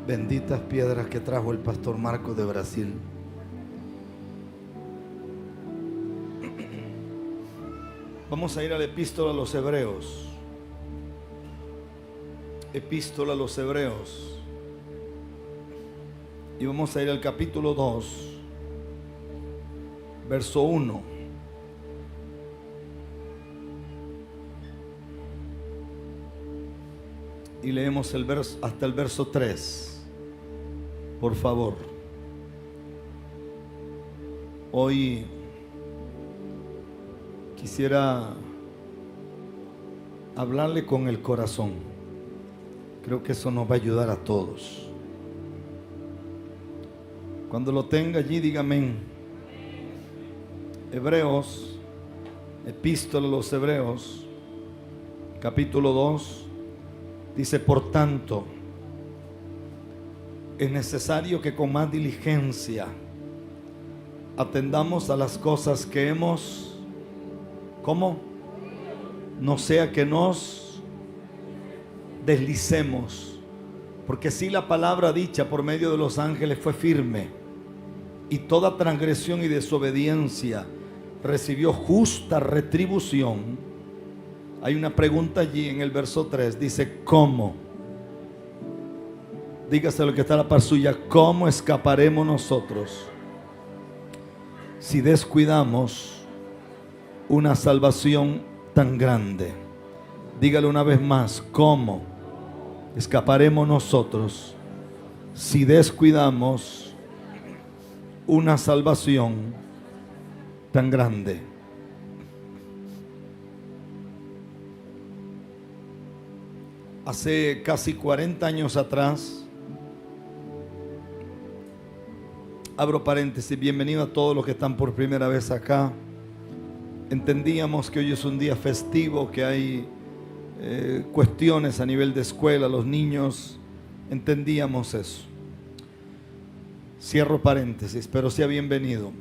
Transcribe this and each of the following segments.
Benditas piedras que trajo el pastor Marco de Brasil. Vamos a ir a la epístola a los Hebreos. Epístola a los Hebreos. Y vamos a ir al capítulo 2, verso 1. Y leemos el verso hasta el verso 3. Por favor. Hoy quisiera hablarle con el corazón. Creo que eso nos va a ayudar a todos. Cuando lo tenga allí, dígame. Hebreos, epístola a los Hebreos, capítulo 2, dice: por tanto, es necesario que con más diligencia atendamos a las cosas que hemos, ¿cómo? No sea que nos deslicemos, porque si la palabra dicha por medio de los ángeles fue firme, y toda transgresión y desobediencia recibió justa retribución. Hay una pregunta allí en el verso 3, dice: ¿cómo? Dígase lo que está a la par suya: ¿cómo escaparemos nosotros si descuidamos una salvación tan grande? Dígale una vez más: ¿cómo escaparemos nosotros si descuidamos una salvación tan grande? Hace casi 40 años atrás, abro paréntesis, bienvenido a todos los que están por primera vez acá. Entendíamos que hoy es un día festivo, que hay cuestiones a nivel de escuela, los niños, entendíamos eso. Cierro paréntesis, pero sea bienvenido.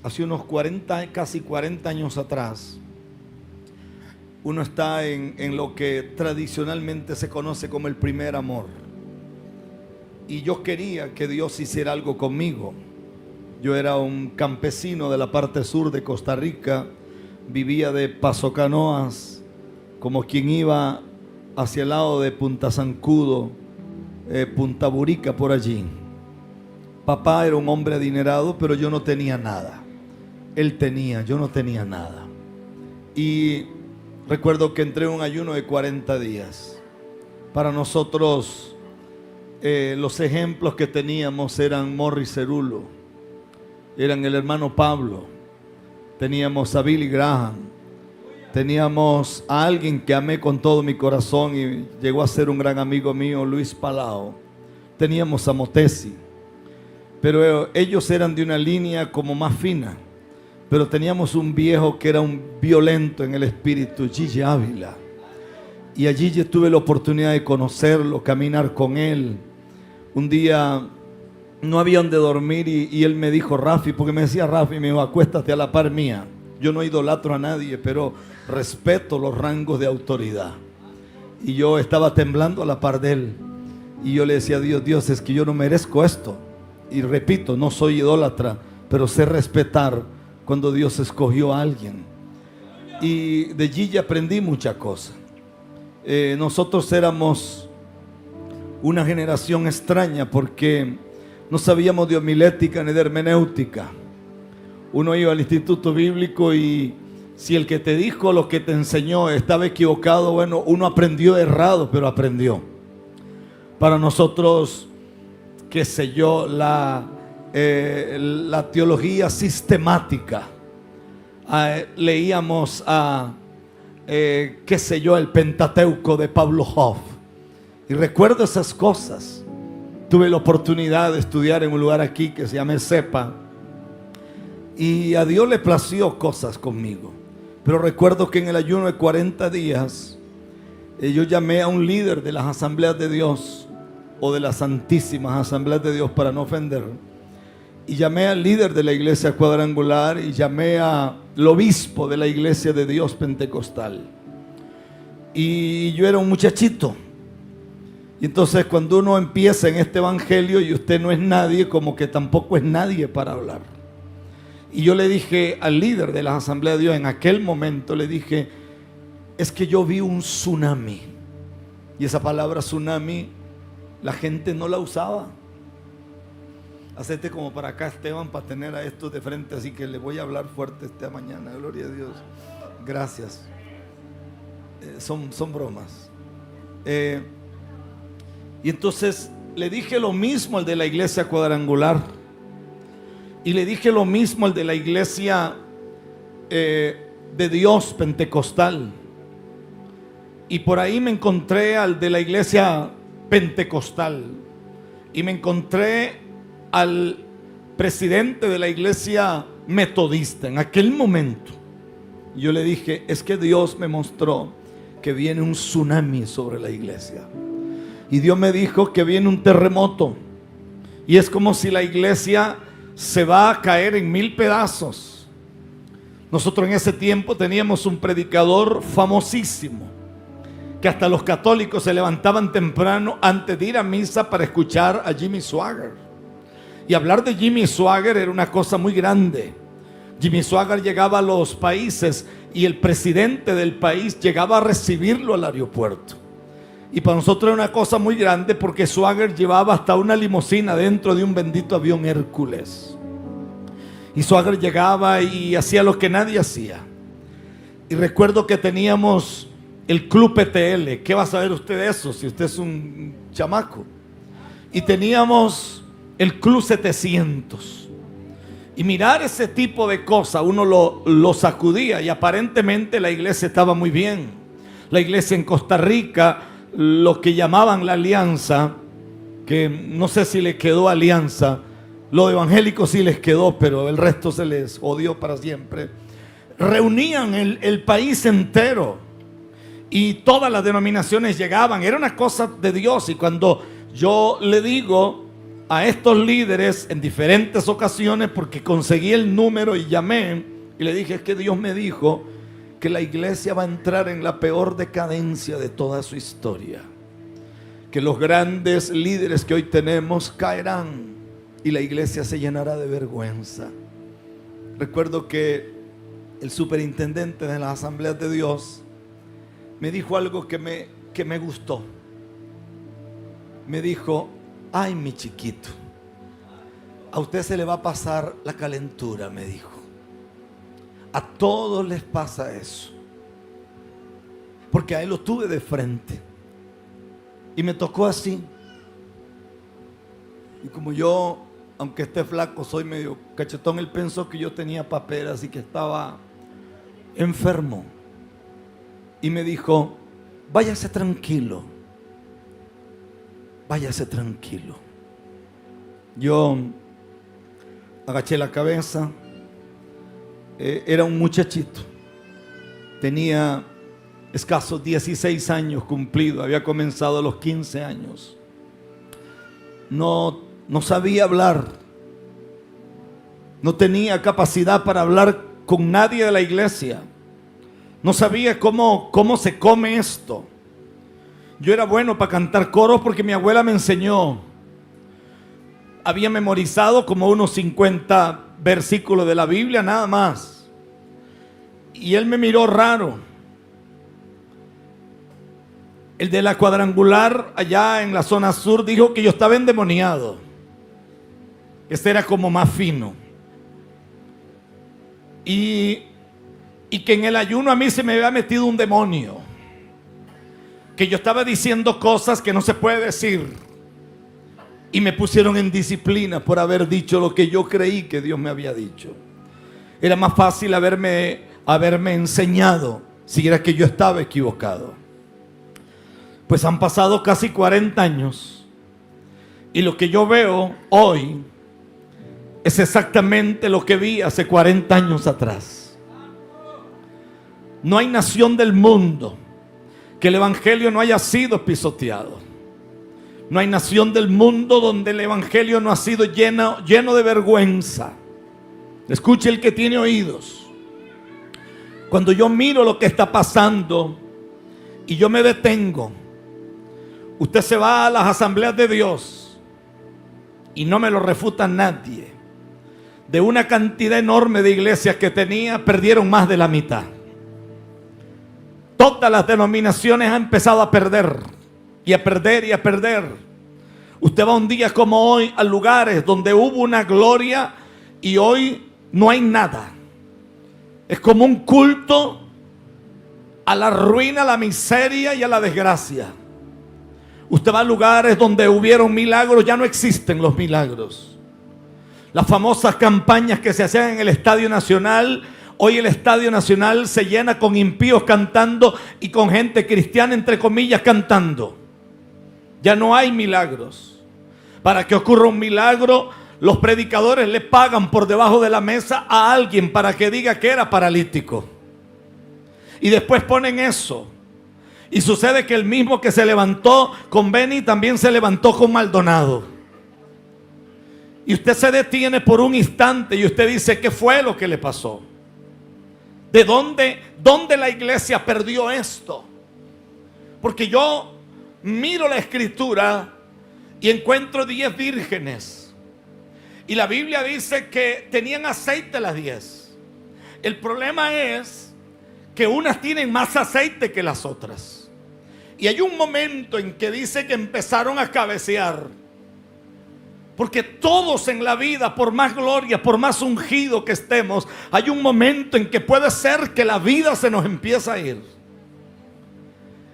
Hace unos 40, casi 40 años atrás, uno está en lo que tradicionalmente se conoce como el primer amor. Y yo quería que Dios hiciera algo conmigo. Yo era un campesino de la parte sur de Costa Rica, vivía de pasocanoas, como quien iba hacia el lado de Punta Zancudo, Punta Burica, por allí. Papá era un hombre adinerado, pero yo no tenía nada. Él tenía, yo no tenía nada. Y recuerdo que entré en un ayuno de 40 días. Para nosotros, los ejemplos que teníamos eran Morris Cerulo, eran el hermano Pablo, teníamos a Billy Graham, teníamos a alguien que amé con todo mi corazón y llegó a ser un gran amigo mío, Luis Palao, teníamos a Motesi, pero ellos eran de una línea como más fina. Pero teníamos un viejo que era un violento en el espíritu, Gigi Ávila, y a Gigi tuve la oportunidad de conocerlo, caminar con él. Un día no había donde dormir y él me dijo: Rafi, porque me decía Rafi, me dijo: acuéstate a la par mía. Yo no idolatro a nadie, pero respeto los rangos de autoridad. Y yo estaba temblando a la par de él. Y yo le decía a Dios: Dios, es que yo no merezco esto. Y repito, no soy idólatra, pero sé respetar cuando Dios escogió a alguien. Y de Gigi aprendí muchas cosas. Nosotros éramos una generación extraña porque no sabíamos de homilética ni de hermenéutica. Uno iba al instituto bíblico y si el que te dijo lo que te enseñó estaba equivocado, bueno, uno aprendió errado, pero aprendió. Para nosotros, qué sé yo, la teología sistemática, leíamos qué sé yo, el Pentateuco de Pablo Hoff, y recuerdo esas cosas. Tuve la oportunidad de estudiar en un lugar aquí que se llama CEPA, y a Dios le plació cosas conmigo. Pero recuerdo que en el ayuno de 40 días yo llamé a un líder de las asambleas de Dios, o de las santísimas asambleas de Dios, para no ofender, y llamé al líder de la iglesia cuadrangular y llamé al obispo de la iglesia de Dios pentecostal. Y yo era un muchachito Y entonces cuando uno empieza en este evangelio y usted no es nadie, como que tampoco es nadie para hablar. Y yo le dije al líder de la Asamblea de Dios en aquel momento, le dije, es que yo vi un tsunami. Y esa palabra tsunami la gente no la usaba. Hacete como para acá, Esteban, para tener a estos de frente, así que le voy a hablar fuerte esta mañana. Gloria a Dios. Gracias. Son bromas. Y entonces le dije lo mismo al de la iglesia cuadrangular. Y le dije lo mismo al de la iglesia de Dios pentecostal. Y por ahí me encontré al de la iglesia pentecostal. Y me encontré al presidente de la iglesia metodista. En aquel momento yo le dije, es que Dios me mostró que viene un tsunami sobre la iglesia. Y Dios me dijo que viene un terremoto. Y es como si la iglesia se va a caer en 1000 pedazos. Nosotros en ese tiempo teníamos un predicador famosísimo, que hasta los católicos se levantaban temprano antes de ir a misa para escuchar a Jimmy Swaggart. Y hablar de Jimmy Swaggart era una cosa muy grande. Jimmy Swaggart llegaba a los países y el presidente del país llegaba a recibirlo al aeropuerto. Y para nosotros era una cosa muy grande porque Swaggart llevaba hasta una limusina dentro de un bendito avión Hércules. Y Swaggart llegaba y hacía lo que nadie hacía. Y recuerdo que teníamos el Club PTL. ¿Qué va a saber usted de eso si usted es un chamaco? Y teníamos el Club 700. Y mirar ese tipo de cosas, uno lo sacudía y aparentemente la iglesia estaba muy bien. La iglesia en Costa Rica, lo que llamaban la alianza, que no sé si le quedó alianza, los evangélicos sí les quedó, pero el resto se les odió para siempre. Reunían el país entero y todas las denominaciones llegaban, era una cosa de Dios. Y cuando yo le digo a estos líderes en diferentes ocasiones, porque conseguí el número y llamé y le dije, es que Dios me dijo que la iglesia va a entrar en la peor decadencia de toda su historia, que los grandes líderes que hoy tenemos caerán y la iglesia se llenará de vergüenza. Recuerdo que el superintendente de las Asambleas de Dios me dijo algo que me gustó. Me dijo, ay, mi chiquito, a usted se le va a pasar la calentura, me dijo. A todos les pasa eso. Porque a él lo tuve de frente y me tocó así. Y como yo, aunque esté flaco, soy medio cachetón, él pensó que yo tenía paperas y que estaba enfermo. Y me dijo, váyase tranquilo, váyase tranquilo. Yo agaché la cabeza. Era un muchachito, tenía escasos 16 años cumplidos, había comenzado a los 15 años. No sabía hablar, no tenía capacidad para hablar con nadie de la iglesia, no sabía cómo se come esto. Yo era bueno para cantar coros porque mi abuela me enseñó. Había memorizado como unos 50 versículos de la Biblia, nada más. Y él me miró raro. El de la cuadrangular allá en la zona sur dijo que yo estaba endemoniado. Este era como más fino. Y que en el ayuno a mí se me había metido un demonio. Que yo estaba diciendo cosas que no se puede decir. Y me pusieron en disciplina por haber dicho lo que yo creí que Dios me había dicho. Era más fácil haberme enseñado si era que yo estaba equivocado. Pues han pasado casi 40 años y lo que yo veo hoy es exactamente lo que vi hace 40 años atrás. No hay nación del mundo que el evangelio no haya sido pisoteado. No hay nación del mundo donde el evangelio no ha sido lleno de vergüenza. Escuche el que tiene oídos. Cuando yo miro lo que está pasando y yo me detengo, Usted se va a las asambleas de Dios y no me lo refuta nadie. De una cantidad enorme de iglesias que tenía, perdieron más de la mitad. Todas las denominaciones han empezado a perder y a perder y a perder. Usted va un día como hoy a lugares donde hubo una gloria y hoy no hay nada. Es como un culto a la ruina, a la miseria y a la desgracia. Usted va a lugares donde hubieron milagros, ya no existen los milagros. Las famosas campañas que se hacían en el Estadio Nacional, hoy el Estadio Nacional se llena con impíos cantando y con gente cristiana, entre comillas, cantando. Ya no hay milagros. Para que ocurra un milagro, los predicadores le pagan por debajo de la mesa a alguien para que diga que era paralítico. Y después ponen eso. Y sucede que el mismo que se levantó con Beni también se levantó con Maldonado. Y usted se detiene por un instante y usted dice, ¿qué fue lo que le pasó? ¿De dónde la iglesia perdió esto? Porque yo miro la escritura y encuentro 10 vírgenes. Y la Biblia dice que tenían aceite las 10. El problema es que unas tienen más aceite que las otras. Y hay un momento en que dice que empezaron a cabecear. Porque todos en la vida, por más gloria, por más ungido que estemos, hay un momento en que puede ser que la vida se nos empieza a ir.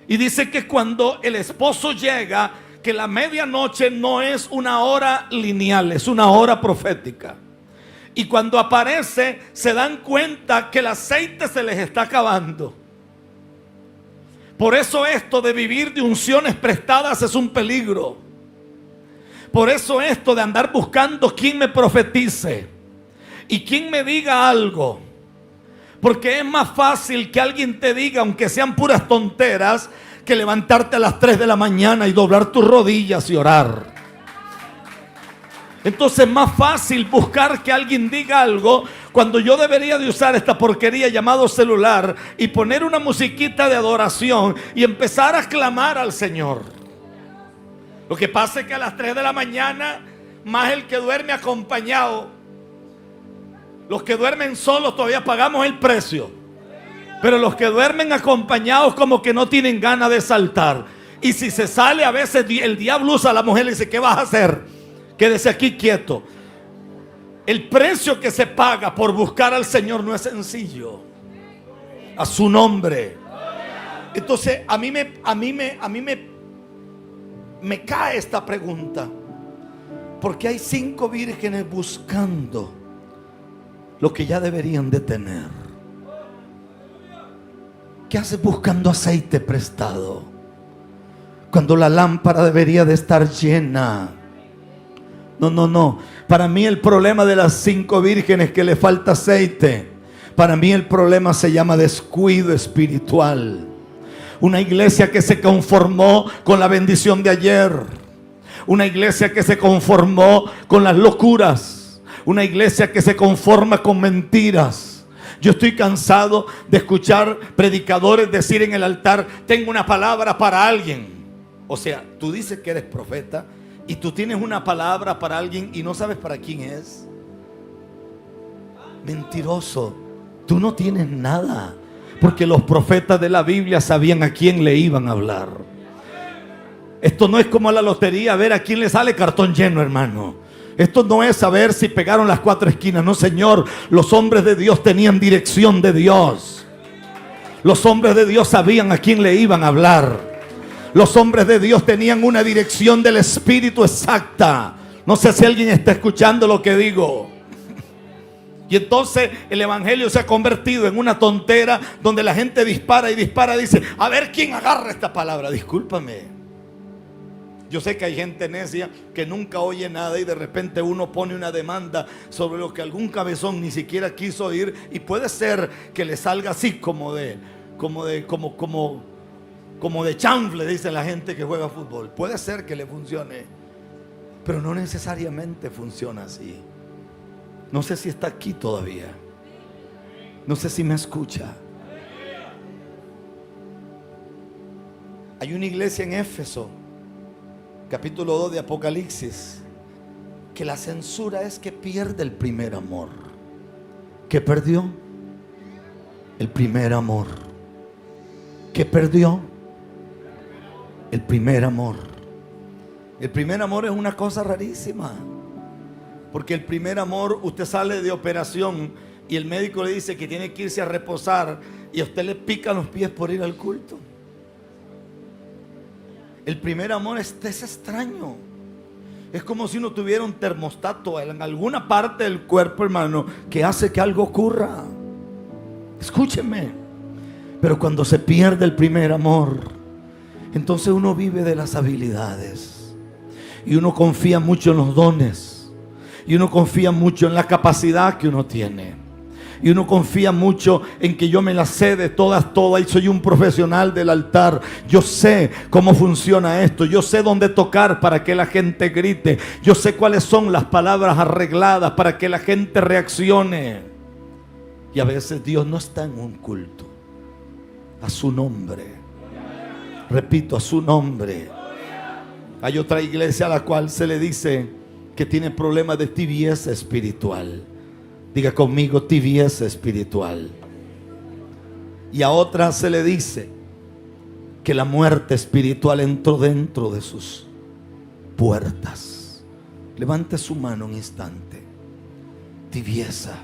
Y dice que cuando el esposo llega, que la medianoche no es una hora lineal, es una hora profética. Y cuando aparece, se dan cuenta que el aceite se les está acabando. Por eso esto de vivir de unciones prestadas es un peligro. Por eso esto de andar buscando quien me profetice y quien me diga algo. Porque es más fácil que alguien te diga, aunque sean puras tonteras, que levantarte a las 3 de la mañana y doblar tus rodillas y orar. Entonces es más fácil buscar que alguien diga algo cuando yo debería de usar esta porquería llamado celular y poner una musiquita de adoración y empezar a clamar al Señor. Lo que pasa es que a las 3 de la mañana, más el que duerme acompañado, los que duermen solos todavía pagamos el precio, pero los que duermen acompañados como que no tienen ganas de saltar. Y si se sale, a veces el diablo usa a la mujer y le dice, ¿qué vas a hacer? Quédese aquí quieto. El precio que se paga por buscar al Señor no es sencillo. A su nombre. Entonces a mí me cae esta pregunta. Porque hay 5 vírgenes buscando lo que ya deberían de tener. ¿Qué haces buscando aceite prestado cuando la lámpara debería de estar llena? No. Para mí el problema de las 5 vírgenes que le falta aceite, para mí el problema se llama descuido espiritual. Una iglesia que se conformó con la bendición de ayer. Una iglesia que se conformó con las locuras. Una iglesia que se conforma con mentiras. Yo estoy cansado de escuchar predicadores decir en el altar, tengo una palabra para alguien. O sea, tú dices que eres profeta y tú tienes una palabra para alguien y no sabes para quién es. Mentiroso, tú no tienes nada. Porque los profetas de la Biblia sabían a quién le iban a hablar. Esto no es como la lotería, a ver a quién le sale cartón lleno, hermano. Esto no es saber si pegaron las 4 esquinas. No, Señor, los hombres de Dios tenían dirección de Dios. Los hombres de Dios sabían a quién le iban a hablar. Los hombres de Dios tenían una dirección del Espíritu exacta. No sé si alguien está escuchando lo que digo. Y entonces el evangelio se ha convertido en una tontera donde la gente dispara y dispara y dice, a ver quién agarra esta palabra. Discúlpame. Yo sé que hay gente necia que nunca oye nada y de repente uno pone una demanda sobre lo que algún cabezón ni siquiera quiso oír y puede ser que le salga así como de chanfle, dice la gente que juega fútbol. Puede ser que le funcione, pero no necesariamente funciona así. No sé si está aquí todavía. No sé si me escucha. Hay una iglesia en Éfeso capítulo 2 de Apocalipsis, que la censura es que pierde el primer amor. ¿Qué perdió? El primer amor. ¿Qué perdió? El primer amor. El primer amor es una cosa rarísima, porque el primer amor, usted sale de operación y el médico le dice que tiene que irse a reposar y a usted le pican los pies por ir al culto. El primer amor es extraño. Es como si uno tuviera un termostato en alguna parte del cuerpo, hermano, que hace que algo ocurra. Escúcheme. Pero cuando se pierde el primer amor, entonces uno vive de las habilidades. Y uno confía mucho en los dones. Y uno confía mucho en la capacidad que uno tiene. Y uno confía mucho en que yo me la sé de todas y soy un profesional del altar. Yo sé cómo funciona esto. Yo sé dónde tocar para que la gente grite. Yo sé cuáles son las palabras arregladas para que la gente reaccione. Y a veces Dios no está en un culto. A su nombre. Repito, a su nombre. Hay otra iglesia a la cual se le dice que tiene problemas de tibieza espiritual. Diga conmigo, tibieza espiritual. Y a otra se le dice que la muerte espiritual entró dentro de sus puertas. Levante su mano un instante. Tibieza.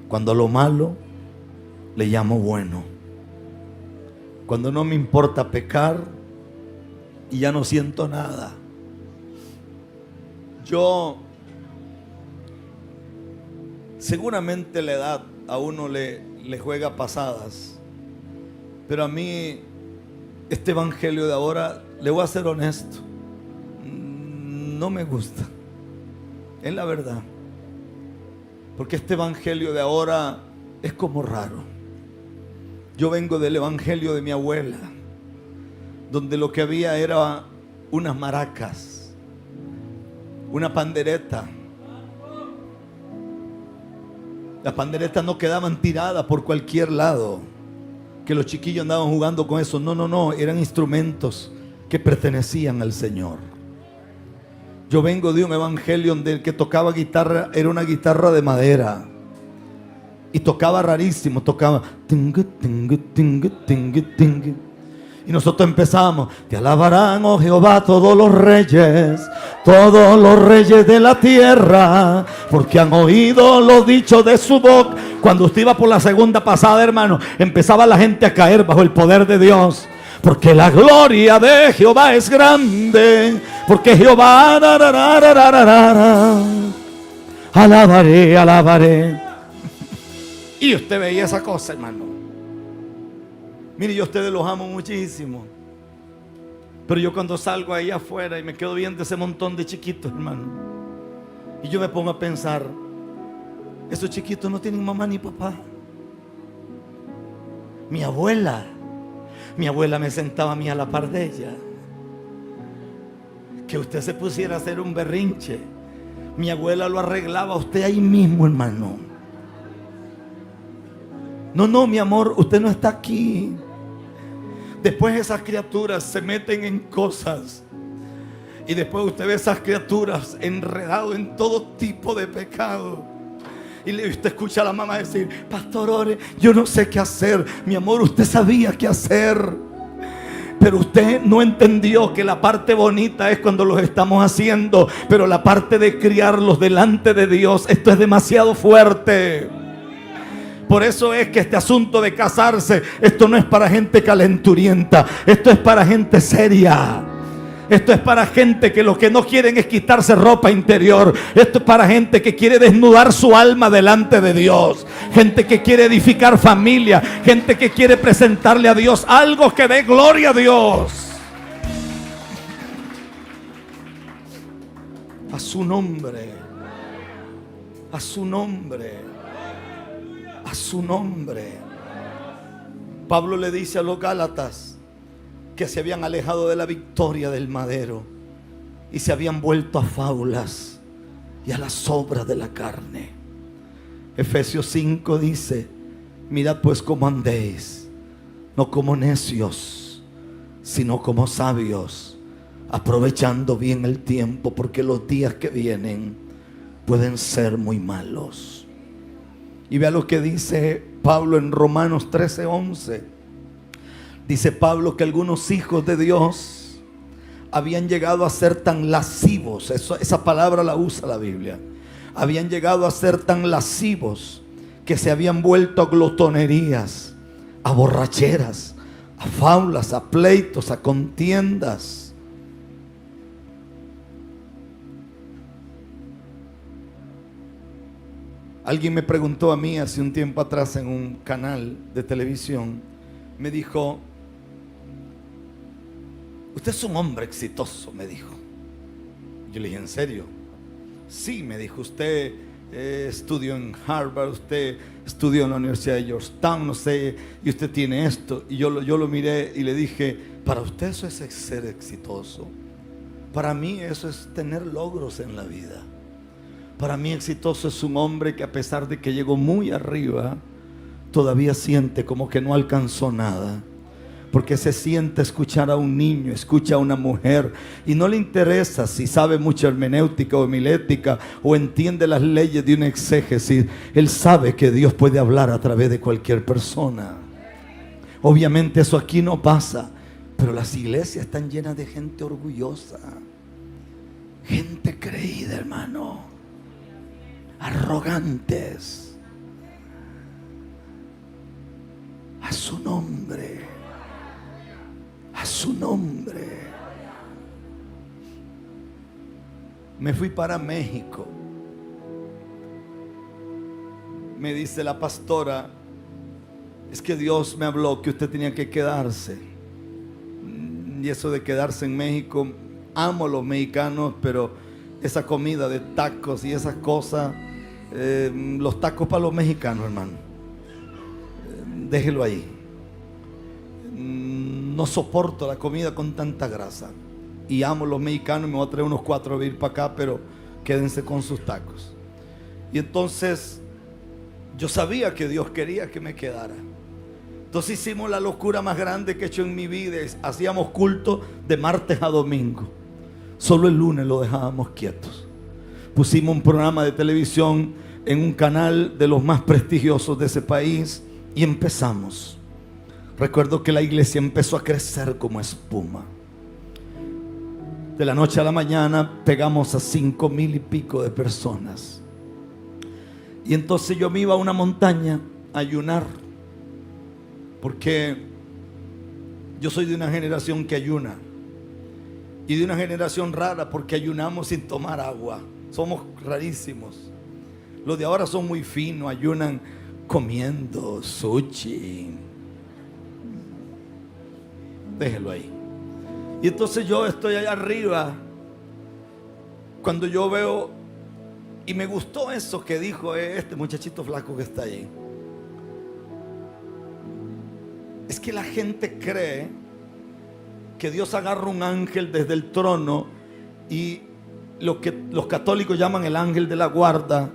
Cuando lo malo le llamo bueno. Cuando no me importa pecar y ya no siento nada. Seguramente la edad a uno le juega pasadas, pero a mí este evangelio de ahora, le voy a ser honesto, no me gusta. Es la verdad. Porque este evangelio de ahora es como raro. Yo vengo del evangelio de mi abuela, donde lo que había era unas maracas, una pandereta. Las panderetas no quedaban tiradas por cualquier lado, que los chiquillos andaban jugando con eso. No, eran instrumentos que pertenecían al Señor. Yo vengo de un evangelio donde el que tocaba guitarra era una guitarra de madera. Y tocaba rarísimo, tocaba y nosotros empezamos: te alabarán, oh Jehová, todos los reyes de la tierra, porque han oído los dichos de su boca. Cuando usted iba por la segunda pasada, hermano, empezaba la gente a caer bajo el poder de Dios. Porque la gloria de Jehová es grande, porque Jehová alabaré. Y usted veía esa cosa, hermano. Mire, yo a ustedes los amo muchísimo, pero yo cuando salgo ahí afuera y me quedo viendo ese montón de chiquitos, hermano, y yo me pongo a pensar: esos chiquitos no tienen mamá ni papá. Mi abuela me sentaba a mí a la par de ella. Que usted se pusiera a hacer un berrinche, mi abuela lo arreglaba a usted ahí mismo, hermano. No, mi amor, usted no está aquí. Después esas criaturas se meten en cosas, y después usted ve esas criaturas enredadas en todo tipo de pecado. Y usted escucha a la mamá decir: pastor, ore, yo no sé qué hacer. Mi amor, usted sabía qué hacer, pero usted no entendió que la parte bonita es cuando los estamos haciendo, pero la parte de criarlos delante de Dios, esto es demasiado fuerte. Por eso es que este asunto de casarse, esto no es para gente calenturienta, esto es para gente seria. Esto es para gente que lo que no quieren es quitarse ropa interior. Esto es para gente que quiere desnudar su alma delante de Dios. Gente que quiere edificar familia. Gente que quiere presentarle a Dios algo que dé gloria a Dios. A su nombre. A su nombre. A su nombre. Pablo le dice a los Gálatas que se habían alejado de la victoria del madero y se habían vuelto a fábulas y a las obras de la carne. Efesios 5 dice: mirad pues cómo andéis, no como necios, sino como sabios, aprovechando bien el tiempo, porque los días que vienen pueden ser muy malos. Y vea lo que dice Pablo en Romanos 13:11. Dice Pablo que algunos hijos de Dios habían llegado a ser tan lascivos, esa palabra la usa la Biblia, habían llegado a ser tan lascivos que se habían vuelto a glotonerías, a borracheras, a faulas, a pleitos, a contiendas. Alguien me preguntó a mí hace un tiempo atrás en un canal de televisión, me dijo: usted es un hombre exitoso, me dijo. Yo le dije: ¿en serio? Sí, me dijo, usted estudió en Harvard, usted estudió en la Universidad de Georgetown, no sé, y usted tiene esto. Y yo lo miré y le dije: para usted eso es ser exitoso. Para mí eso es tener logros en la vida. Para mí exitoso es un hombre que, a pesar de que llegó muy arriba, todavía siente como que no alcanzó nada. Porque se siente escuchar a un niño, escucha a una mujer y no le interesa si sabe mucha hermenéutica o homilética o entiende las leyes de una exégesis. Él sabe que Dios puede hablar a través de cualquier persona. Obviamente eso aquí no pasa, pero las iglesias están llenas de gente orgullosa, gente creída, hermano, arrogantes. A su nombre. A su nombre. Me fui para México. Me dice la pastora: es que Dios me habló que usted tenía que quedarse. Y eso de quedarse en México, amo a los mexicanos, pero esa comida de tacos y esas cosas, los tacos para los mexicanos, hermano, déjelo ahí. No soporto la comida con tanta grasa. Y amo a los mexicanos y me voy a traer unos 4 a ir para acá, pero quédense con sus tacos. Y entonces yo sabía que Dios quería que me quedara. Entonces hicimos la locura más grande que he hecho en mi vida. Hacíamos culto de martes a domingo. Solo el lunes lo dejábamos quietos. Pusimos un programa de televisión en un canal de los más prestigiosos de ese país y empezamos. Recuerdo que la iglesia empezó a crecer como espuma. De la noche a la mañana pegamos a 5,000 y pico de personas. Y entonces yo me iba a una montaña a ayunar, porque yo soy de una generación que ayuna, y de una generación rara, porque ayunamos sin tomar agua. Somos rarísimos. Los de ahora son muy finos, ayunan comiendo sushi. Déjelo ahí. Y entonces yo estoy allá arriba, cuando yo veo, y me gustó eso que dijo este muchachito flaco que está ahí. Es que la gente cree que Dios agarra un ángel desde el trono, y lo que los católicos llaman el ángel de la guarda,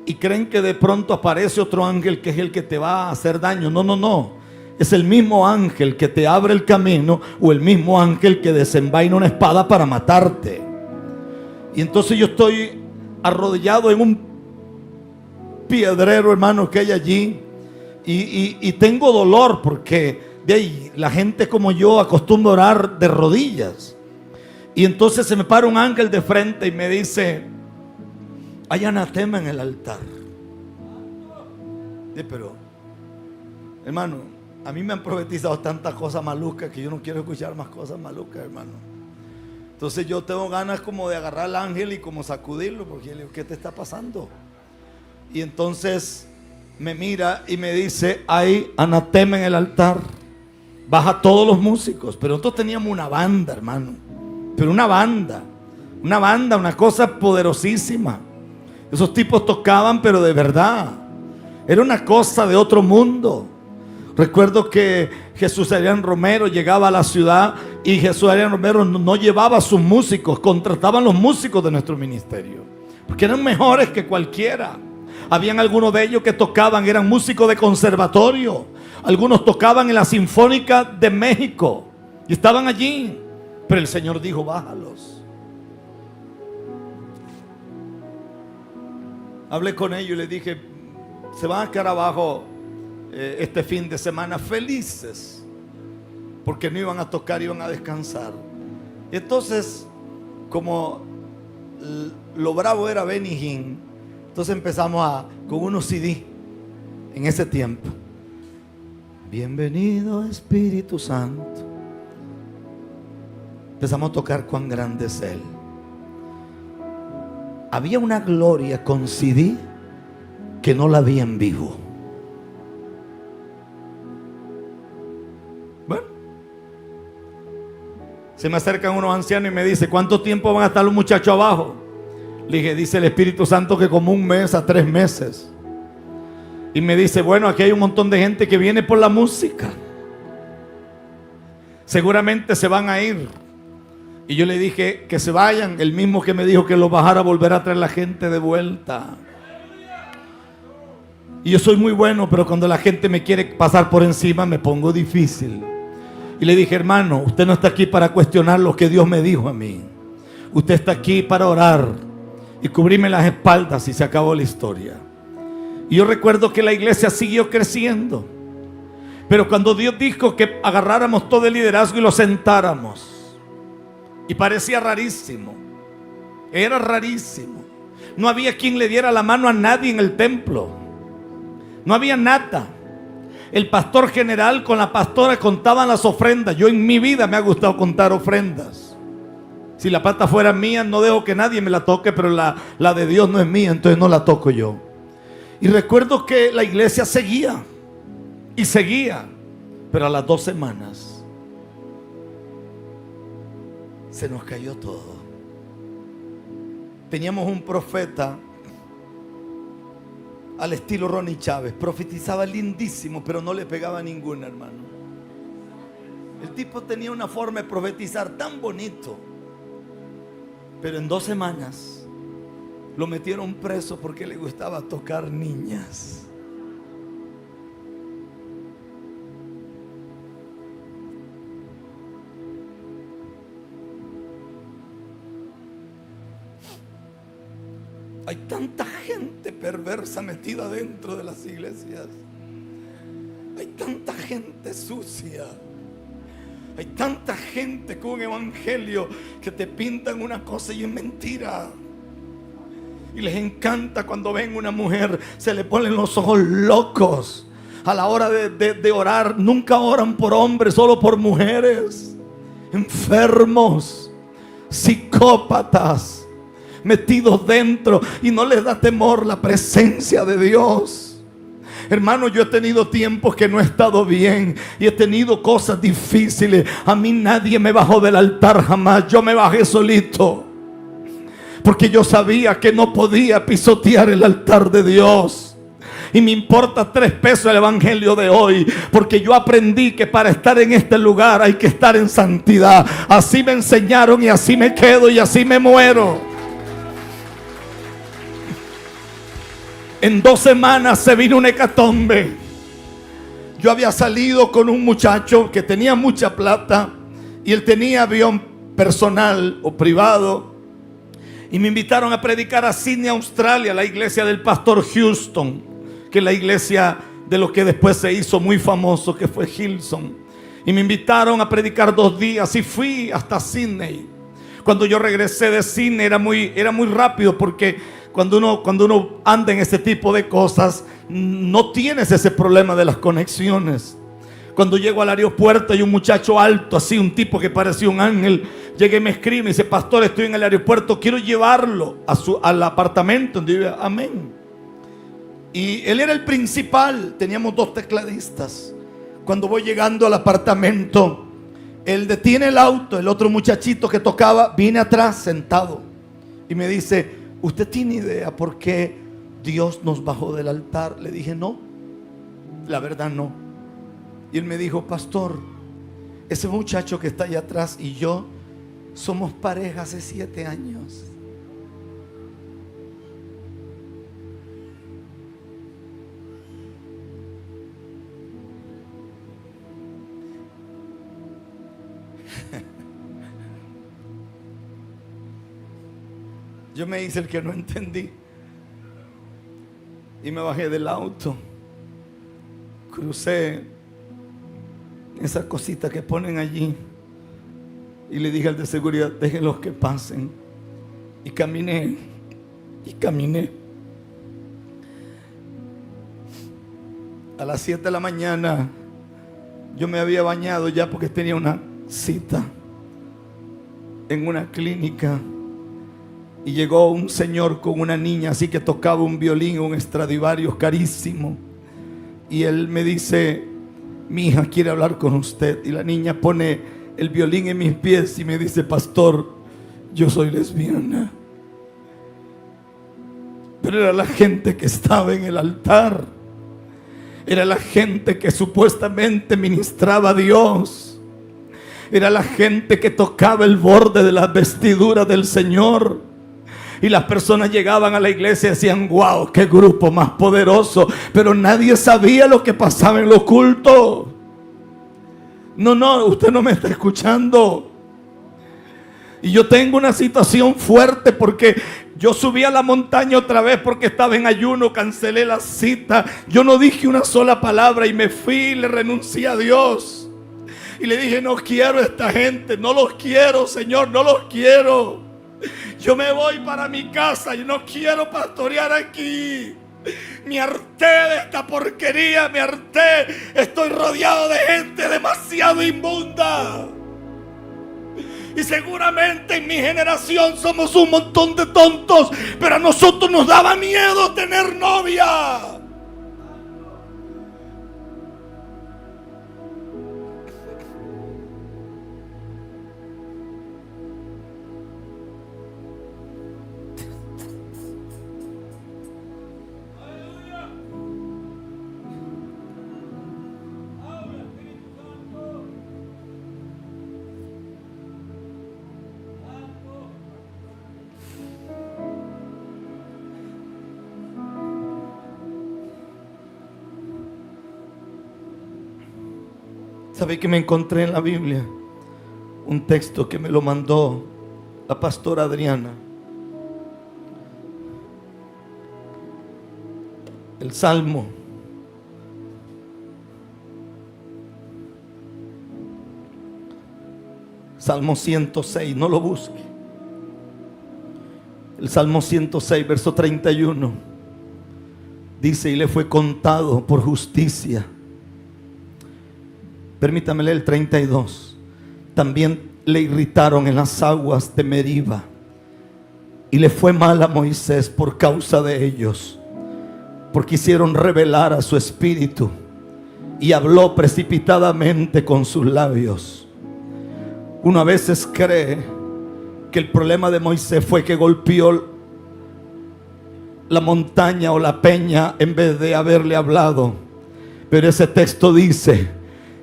y creen que de pronto aparece otro ángel que es el que te va a hacer daño. No, no, no. Es el mismo ángel que te abre el camino, o el mismo ángel que desenvaina una espada para matarte. Y entonces yo estoy arrodillado en un piedrero, hermano, que hay allí, y tengo dolor, porque de ahí la gente como yo acostumbra orar de rodillas. Y entonces se me para un ángel de frente y me dice: hay anatema en el altar. Pero, hermano, a mí me han profetizado tantas cosas malucas que yo no quiero escuchar más cosas malucas, hermano. Entonces yo tengo ganas como de agarrar al ángel y como sacudirlo, porque le digo: ¿qué te está pasando? Y entonces me mira y me dice: hay anatema en el altar. Baja todos los músicos. Pero nosotros teníamos una banda, hermano. Pero una banda, una cosa poderosísima. Esos tipos tocaban, pero de verdad. Era una cosa de otro mundo. Recuerdo que Jesús Adrián Romero llegaba a la ciudad, y Jesús Adrián Romero no llevaba a sus músicos, contrataban los músicos de nuestro ministerio, porque eran mejores que cualquiera. Habían algunos de ellos que tocaban, eran músicos de conservatorio. Algunos tocaban en la Sinfónica de México y estaban allí. Pero el Señor dijo, bájalos. Hablé con ellos y les dije, se van a quedar abajo este fin de semana felices, porque no iban a tocar, iban a descansar. Entonces, como lo bravo era Benny Hinn, entonces empezamos con unos CD en ese tiempo. Bienvenido Espíritu Santo. Empezamos a tocar cuán grande es Él. Había una gloria con CD que no la vi en vivo. Bueno, se me acercan unos ancianos y me dice, ¿cuánto tiempo van a estar los muchachos abajo? Le dije, dice el Espíritu Santo que como 1 mes a 3 meses. Y me dice, bueno, aquí hay un montón de gente que viene por la música. Seguramente se van a ir. Y yo le dije que se vayan. El mismo que me dijo que los bajara volverá a traer la gente de vuelta. Y yo soy muy bueno, pero cuando la gente me quiere pasar por encima me pongo difícil. Y le dije, hermano, usted no está aquí para cuestionar lo que Dios me dijo a mí. Usted está aquí para orar y cubrirme las espaldas y se acabó la historia. Y yo recuerdo que la iglesia siguió creciendo. Pero cuando Dios dijo que agarráramos todo el liderazgo y lo sentáramos, y parecía rarísimo, era rarísimo. No había quien le diera la mano a nadie en el templo. No había nada. El pastor general con la pastora contaban las ofrendas. Yo en mi vida me ha gustado contar ofrendas. Si la plata fuera mía, no dejo que nadie me la toque, pero la de Dios no es mía, entonces no la toco yo. Y recuerdo que la iglesia seguía y seguía, pero a las 2 semanas se nos cayó todo. Teníamos un profeta al estilo Ronnie Chávez, profetizaba lindísimo, pero no le pegaba a ninguna, hermano. El tipo tenía una forma de profetizar tan bonito, pero en 2 semanas lo metieron preso porque le gustaba tocar niñas. Hay tanta gente perversa metida dentro de las iglesias. Hay tanta gente sucia. Hay tanta gente con un evangelio que te pintan una cosa y es mentira. Y les encanta cuando ven una mujer, se le ponen los ojos locos. A la hora de orar, nunca oran por hombres, solo por mujeres. Enfermos, psicópatas, metidos dentro, y no les da temor la presencia de Dios. Hermano, yo he tenido tiempos que no he estado bien y he tenido cosas difíciles. A mí nadie me bajó del altar jamás. Yo me bajé solito, porque yo sabía que no podía pisotear el altar de Dios. Y me importa 3 pesos el evangelio de hoy, porque yo aprendí que para estar en este lugar hay que estar en santidad. Así me enseñaron y así me quedo y así me muero. En 2 semanas se vino una hecatombe. Yo había salido con un muchacho que tenía mucha plata y él tenía avión personal o privado, y me invitaron a predicar a Sydney, Australia, la iglesia del pastor Houston, que es la iglesia de lo que después se hizo muy famoso, que fue Hillsong. Y me invitaron a predicar 2 días y fui hasta Sydney. Cuando yo regresé de Sydney era muy rápido, porque cuando uno anda en ese tipo de cosas, no tienes ese problema de las conexiones. Cuando llego al aeropuerto hay un muchacho alto, así, un tipo que parecía un ángel. Llegué y me escribe y me dice: pastor, estoy en el aeropuerto, quiero llevarlo al apartamento donde vive. Amén. Y él era el principal, teníamos 2 tecladistas. Cuando voy llegando al apartamento, él detiene el auto, el otro muchachito que tocaba viene atrás sentado y me dice: ¿usted tiene idea por qué Dios nos bajó del altar? Le dije: no, la verdad no. Y él me dijo: pastor, ese muchacho que está allá atrás y yo somos pareja hace 7 años. Yo me hice el que no entendí y me bajé del auto. Crucé esas cositas que ponen allí y le dije al de seguridad: déjenlos que pasen. Y caminé. A las 7 de la mañana yo me había bañado ya porque tenía una cita en una clínica. Y llegó un señor con una niña así que tocaba un violín, un Stradivarius carísimo. Y él me dice: mi hija quiere hablar con usted. Y la niña pone el violín en mis pies y me dice: pastor, yo soy lesbiana. Pero era la gente que estaba en el altar. Era la gente que supuestamente ministraba a Dios. Era la gente que tocaba el borde de las vestiduras del Señor. Y las personas llegaban a la iglesia y decían: wow, qué grupo más poderoso. Pero nadie sabía lo que pasaba en lo oculto. No, usted no me está escuchando. Y yo tengo una situación fuerte porque yo subí a la montaña otra vez porque estaba en ayuno, cancelé la cita. Yo no dije una sola palabra y me fui, le renuncié a Dios. Y le dije: no quiero a esta gente, no los quiero, Señor, no los quiero. Yo me voy para mi casa, yo no quiero pastorear aquí. Me harté de esta porquería, me harté. Estoy rodeado de gente demasiado inmunda. Y seguramente en mi generación somos un montón de tontos, pero a nosotros nos daba miedo tener novia. ¿Sabe que me encontré en la Biblia? Un texto que me lo mandó la pastora Adriana. El Salmo. Salmo 106, no lo busque. El Salmo 106, verso 31. Dice: y le fue contado por justicia. Permítame leer el 32. También le irritaron en las aguas de Meriba, y le fue mal a Moisés por causa de ellos, porque hicieron rebelar a su espíritu, y habló precipitadamente con sus labios. Uno a veces cree que el problema de Moisés fue que golpeó la montaña o la peña en vez de haberle hablado. Pero ese texto dice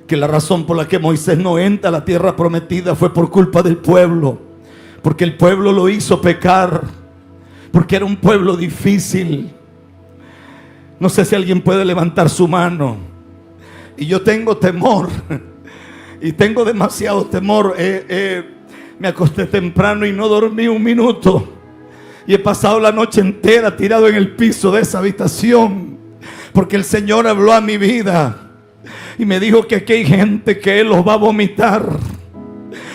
que la razón por la que Moisés no entra a la tierra prometida fue por culpa del pueblo, porque el pueblo lo hizo pecar, porque era un pueblo difícil. No sé si alguien puede levantar su mano. Y yo tengo temor, y tengo demasiado temor. Me acosté temprano y no dormí un minuto, y he pasado la noche entera tirado en el piso de esa habitación, porque el Señor habló a mi vida y me dijo que aquí hay gente que Él los va a vomitar.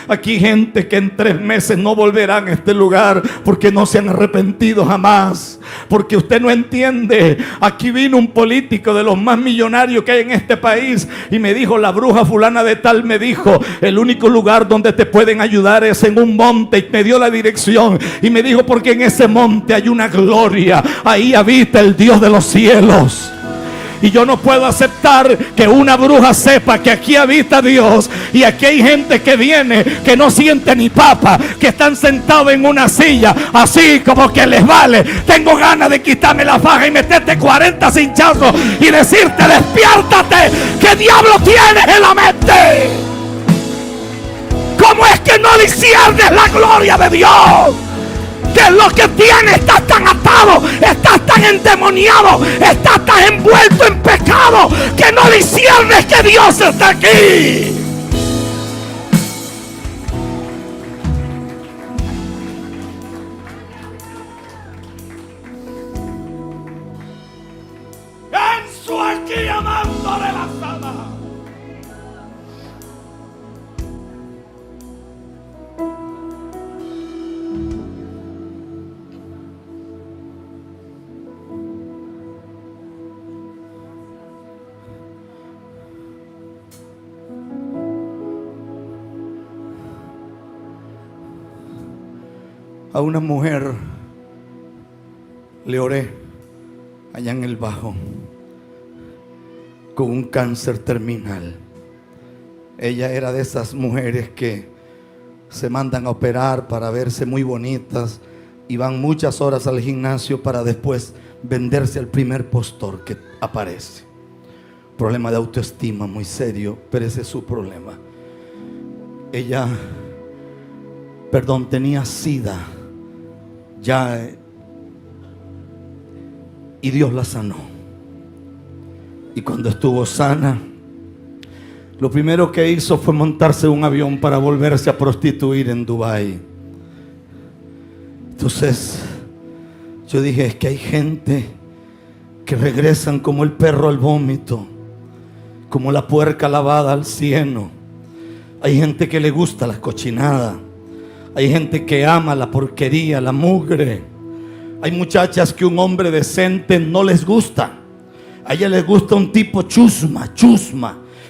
Aquí hay gente que en 3 meses no volverán a este lugar porque no se han arrepentido jamás. Porque usted no entiende. Aquí vino un político de los más millonarios que hay en este país y me dijo: la bruja fulana de tal me dijo: el único lugar donde te pueden ayudar es en un monte. Y me dio la dirección y me dijo: porque en ese monte hay una gloria, ahí habita el Dios de los cielos. Y yo no puedo aceptar que una bruja sepa que aquí habita Dios. Y aquí hay gente que viene, que no siente ni papa, que están sentados en una silla, así como que les vale. Tengo ganas de quitarme la faja y meterte 40 cinchazos y decirte: despiértate, ¿qué diablo tienes en la mente? ¿Cómo es que no disciernes la gloria de Dios? ¿Qué es lo que tienes? Estás tan atado, estás tan endemoniado, estás tan envuelto en pecado que no disciernes que Dios está aquí. sobre la sama. A una mujer le oré allá en el Bajo con un cáncer terminal. Ella era de esas mujeres que se mandan a operar para verse muy bonitas y van muchas horas al gimnasio para después venderse al primer postor que aparece. Problema de autoestima muy serio, pero ese es su problema. Ella, tenía SIDA ya, y Dios la sanó. Y cuando estuvo sana, lo primero que hizo fue montarse en un avión para volverse a prostituir en Dubái. Entonces yo dije, es que hay gente que regresan como el perro al vómito, como la puerca lavada al cieno. Hay gente que le gusta la cochinada. Hay gente que ama la porquería, la mugre. Hay muchachas que un hombre decente no les gusta. A ella les gusta un tipo chusma.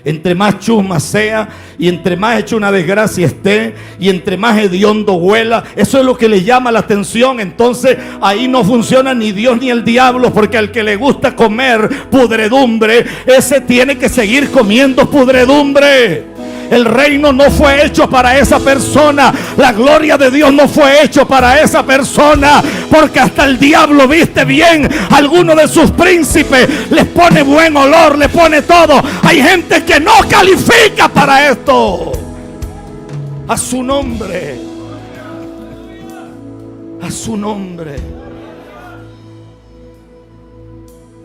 Entre más chusma sea, y entre más hecho una desgracia esté, y entre más hediondo huela, eso es lo que le llama la atención. Entonces ahí no funciona ni Dios ni el diablo, porque al que le gusta comer pudredumbre, ese tiene que seguir comiendo pudredumbre. El reino no fue hecho para esa persona. La gloria de Dios no fue hecho para esa persona. Porque hasta el diablo viste bien a alguno de sus príncipes. Les pone buen olor, les pone todo. Hay gente que no califica para esto. A su nombre. A su nombre.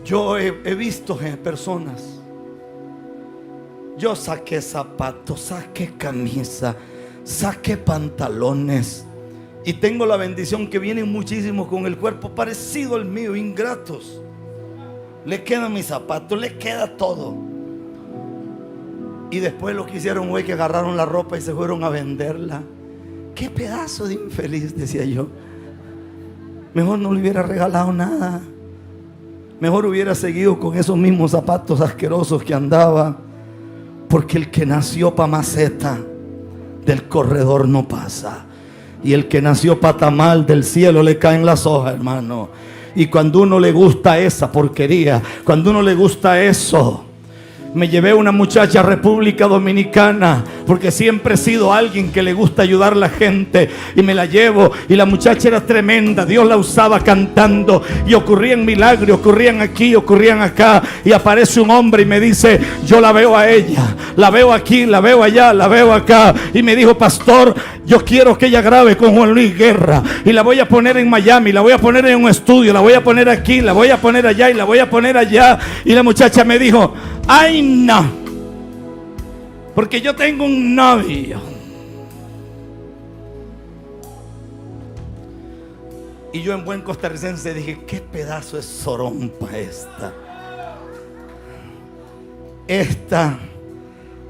Yo he visto personas. Yo saqué zapatos, saqué camisa, saqué pantalones. Y tengo la bendición que vienen muchísimos con el cuerpo parecido al mío, ingratos. Le quedan mis zapatos, le queda todo. Y después lo que hicieron fue que agarraron la ropa y se fueron a venderla. Qué pedazo de infeliz, decía yo. Mejor no le hubiera regalado nada. Mejor hubiera seguido con esos mismos zapatos asquerosos que andaba. Porque el que nació pa' maceta del corredor no pasa. Y el que nació pa' tamal del cielo le caen las hojas, hermano. Y cuando uno le gusta esa porquería, cuando uno le gusta eso. Me llevé una muchacha a República Dominicana porque siempre he sido alguien que le gusta ayudar a la gente, y me la llevo, y la muchacha era tremenda. Dios la usaba cantando y ocurrían milagros, ocurrían aquí, ocurrían acá. Y aparece un hombre y me dice, yo la veo a ella, la veo aquí, la veo allá, la veo acá. Y me dijo, pastor, yo quiero que ella grabe con Juan Luis Guerra, y la voy a poner en Miami, la voy a poner en un estudio, la voy a poner aquí, la voy a poner allá y la voy a poner allá. Y la muchacha me dijo, ay no, porque yo tengo un novio. Y yo en buen costarricense dije, qué pedazo de sorompa esta. Esta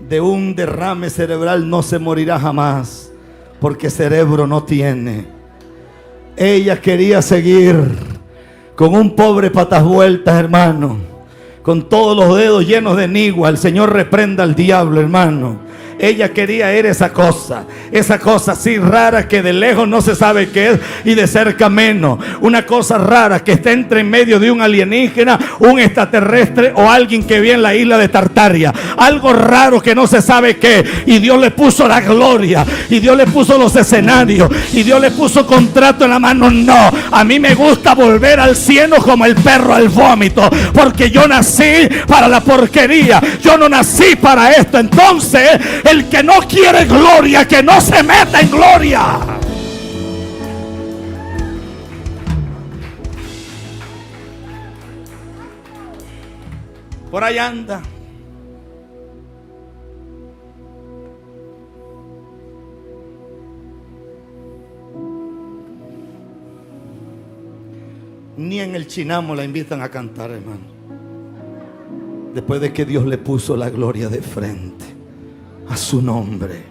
de un derrame cerebral no se morirá jamás, porque cerebro no tiene. Ella quería seguir con un pobre patas vueltas, hermano, con todos los dedos llenos de nigua. El Señor reprenda al diablo, hermano. Ella quería esa cosa así rara que de lejos no se sabe qué es y de cerca menos. Una cosa rara que está entre en medio de un alienígena, un extraterrestre o alguien que vive en la isla de Tartaria. Algo raro que no se sabe qué. Y Dios le puso la gloria, y Dios le puso los escenarios, y Dios le puso contrato en la mano. No, a mí me gusta volver al cielo como el perro al vómito, porque yo nací para la porquería. Yo no nací para esto. Entonces, el que no quiere gloria, que no se meta en gloria. Por ahí anda. Ni en el Chinamo la invitan a cantar, hermano. después de que Dios le puso la gloria de frente. A su nombre.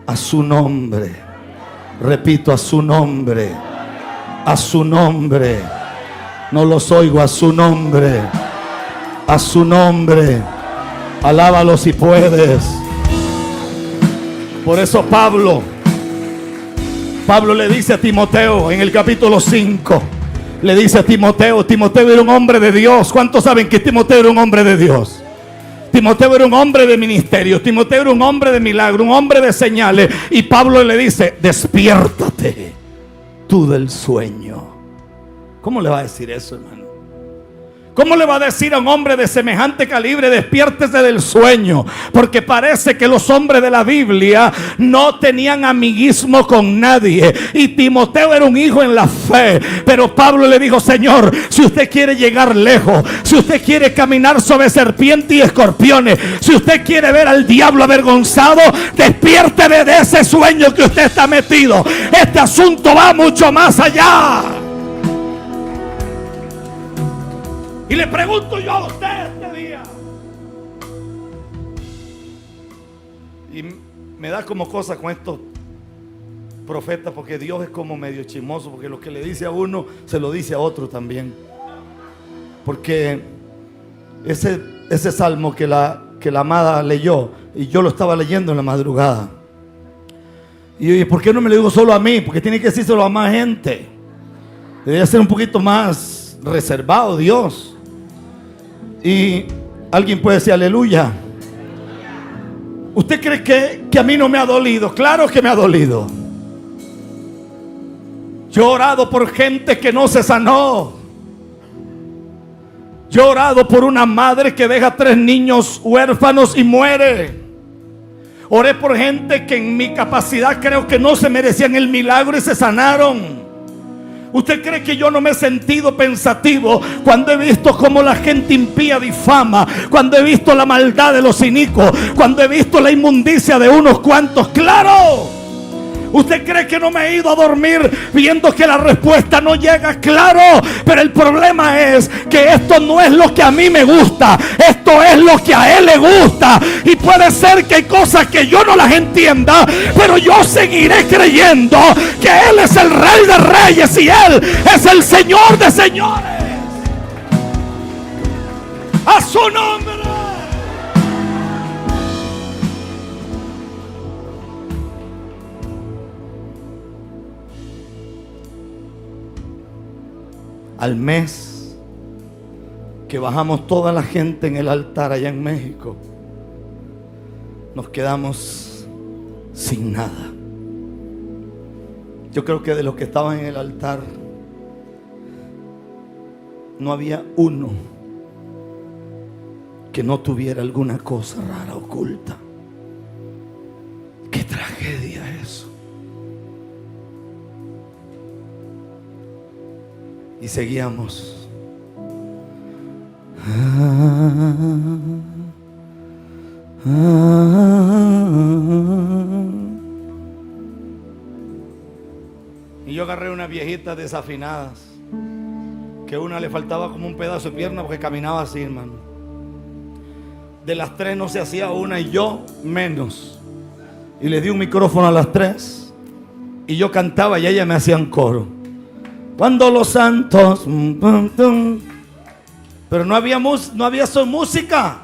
A su nombre. Repito, a su nombre. A su nombre. No los oigo. A su nombre. A su nombre. Alábalo si puedes. Por eso Pablo le dice a Timoteo en el capítulo 5. Le dice a Timoteo. Timoteo era un hombre de Dios. ¿Cuántos saben que Timoteo era un hombre de Dios? Timoteo era un hombre de ministerio. Timoteo era un hombre de milagro, un hombre de señales. Y Pablo le dice: despiértate tú del sueño. ¿Cómo le va a decir eso, hermano? ¿Cómo le va a decir a un hombre de semejante calibre: despiértese del sueño? Porque parece que los hombres de la Biblia no tenían amiguismo con nadie. Y Timoteo era un hijo en la fe. Pero Pablo le dijo: Señor, si usted quiere llegar lejos, si usted quiere caminar sobre serpientes y escorpiones, si usted quiere ver al diablo avergonzado, despiértese de ese sueño que usted está metido. Este asunto va mucho más allá. Y le pregunto yo a usted este día. Y me da como cosa con estos profetas, porque Dios es como medio chismoso, porque lo que le dice a uno se lo dice a otro también. Porque ese salmo que la amada leyó, y yo lo estaba leyendo en la madrugada. Y ¿por qué no me lo digo solo a mí? Porque tiene que decírselo a más gente. Debería ser un poquito más reservado Dios. Y alguien puede decir aleluya. ¿Usted cree que a mí no me ha dolido? Claro que me ha dolido. Yo he orado por gente que no se sanó. Yo he orado por una madre que deja 3 niños huérfanos y muere. Oré por gente que en mi capacidad creo que no se merecían el milagro y se sanaron. ¿Usted cree que yo no me he sentido pensativo cuando he visto cómo la gente impía difama? Cuando he visto la maldad de los inicuos, cuando he visto la inmundicia de unos cuantos. ¡Claro! ¿Usted cree que no me he ido a dormir viendo que la respuesta no llega? Claro, pero el problema es que esto no es lo que a mí me gusta, esto es lo que a él le gusta. Y puede ser que hay cosas que yo no las entienda, pero yo seguiré creyendo que él es el Rey de Reyes y él es el Señor de Señores. A su nombre. Al mes que bajamos toda la gente en el altar allá en México, nos quedamos sin nada. Yo creo que de los que estaban en el altar no había uno que no tuviera alguna cosa rara oculta. ¡Qué tragedia eso! Y seguíamos. Y yo agarré unas viejitas desafinadas, que una le faltaba como un pedazo de pierna porque caminaba así, hermano. De las 3 no se hacía una y yo menos. Y les di un micrófono a las 3 y yo cantaba y ellas me hacían coro. Cuando los santos, pero no había música.